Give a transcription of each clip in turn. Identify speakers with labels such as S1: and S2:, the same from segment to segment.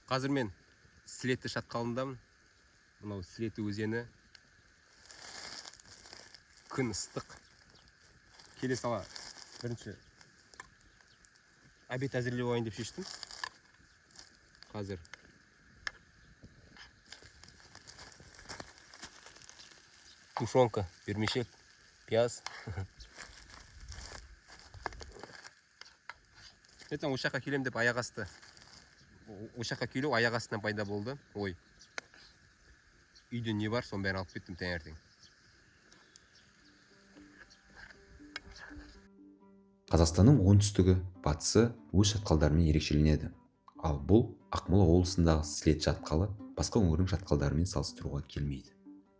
S1: Қазір мен Сілеті шатқалындамын. Мынау Сілеті өзені. Күн ыстық. Келе сала бірінші обед әзірлеп алайын деп шештім. Қазір тушенка, вермишель, пияз. Ертең осы жаққа келем деп аяқ асты. Осы жаққа келу аяқ астынан пайда болды. Ой. Үйде не бар, соны бәрін алып кеттім таңертең.
S2: Қазақстанның оңтүстігі, батысы өз шатқалдарымен ерекшеленеді. Ал бұл Ақмола облысындағы Сілет шатқалы басқа өңірдің шатқалдарымен салыстыруға келмейді.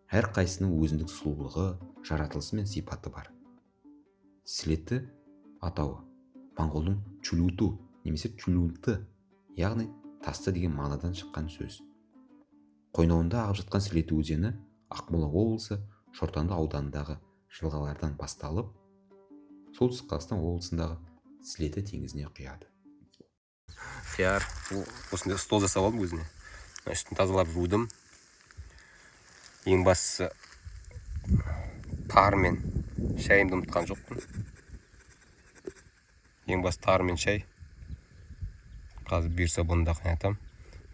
S2: Әр қайсының өзіндік сұлулығы, жаратылысы мен сипаты бар. Сілеті атауы моңғолдың чулуту немесе чулунты, яғни тасты деген мағынадан шыққан сөз. Қойнауында ағып жатқан Сілеті өзені Ақмола облысы Шортанды ауданындағы жылғалардан басталып, солтүстік Қазақстан облысындағы Сілеті теңізіне құяды.
S1: Қияр, осындай стол жасап алдым өзіне. Үстін тазалап жудым. Ең бастысы тары мен шайымды ұмытқан жоқпын. Ең басты тары мен шай. Қазір бұйырса бұны да қайнатам.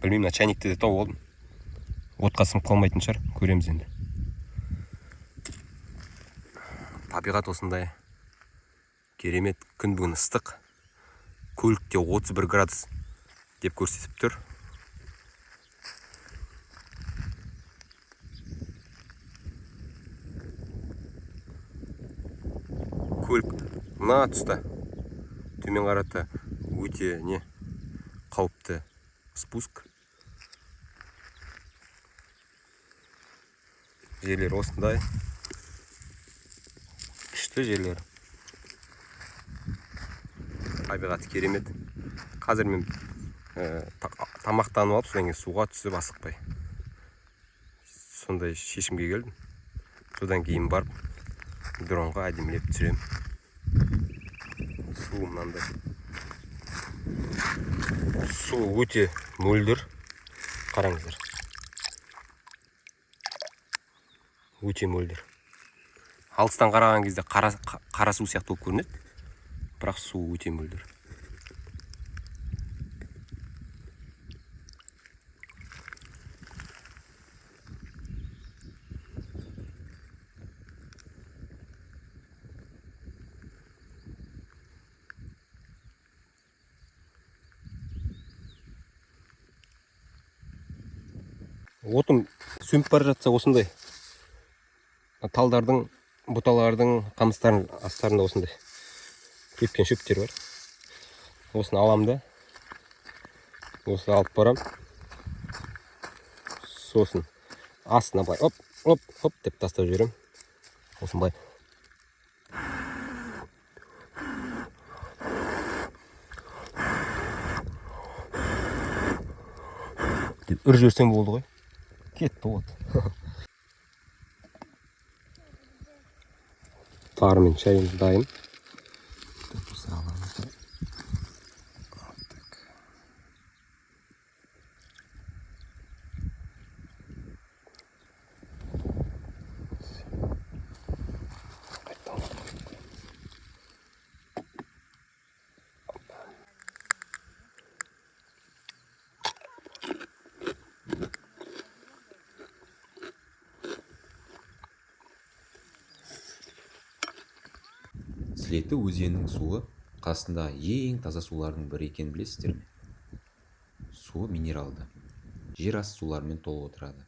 S1: Білмеймін, чайникті де тауып алдым. Отқа сынып қалмайтын шығар, көреміз енді. Табиғат осындай керемет. Күн бүгін ыстық. Көлікте 31 градус деп көрсетіп тұр. Көлік мына тұста төмен қарата өте қауіпті спуск. Жерлер осындай. Күшті жерлер. Табиғаты керемет. Қазір мен тамақтанып алып, содан кейін суға түсіп асықпай. Сондай шешімге келдім. Содан кейін барып дронға әдемілеп түсірем. Су мынандай. Су өте мөлдір. Қараңыздар. Өте мөлдір. Алыстан қараған кезде қара су сияқты болып көрінеді. Бірақ су өте мөлдір. Отым сөніп бара жатса осындай. Талдардың, бұталардың, қамыстардың астарында осындай кепкен шөптер бар. Осыны алам да. Осыны алып барам. Сосын астына бай оп деп тастап жіберем. Сосын бай. Деп үр жіберсем болды ғой. Кетті от. Тары мен шайым дайын.
S2: Сілеті өзенінің суы қасында ең таза сулардың бірі екенін білесіздер ме? Суы минералды, жер асты суларымен толып отырады.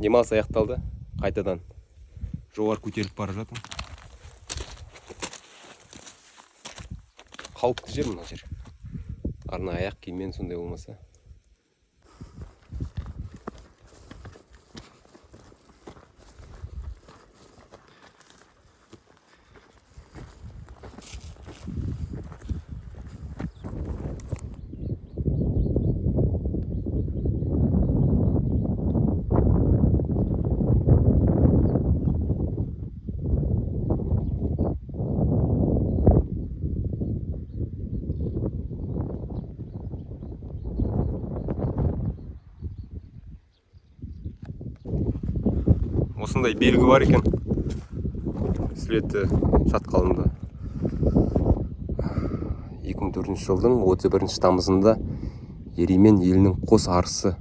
S1: Демалыс аяқталды. Қайтадан жоғары көтеріліп бара жатырмын. Қауіпті жер мына жер. Арна аяқ киіммен сондай болмаса. Осындай белгі бар екен Сілеті шатқалында. 2004 жылдың 31 тамызында Еремен елінің қос арысы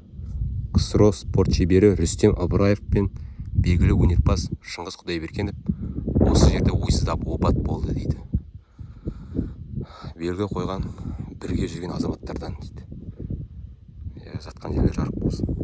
S1: КСРО спорт шебері Рүстем Ыбыраев пен белгілі өнерпаз Шыңғыс Құдайбергенов осы жерде ойсыздап опат болды дейді. Белгі қойған бірге жүрген азаматтардан дейді. Жатқан жерлер жарық болсын.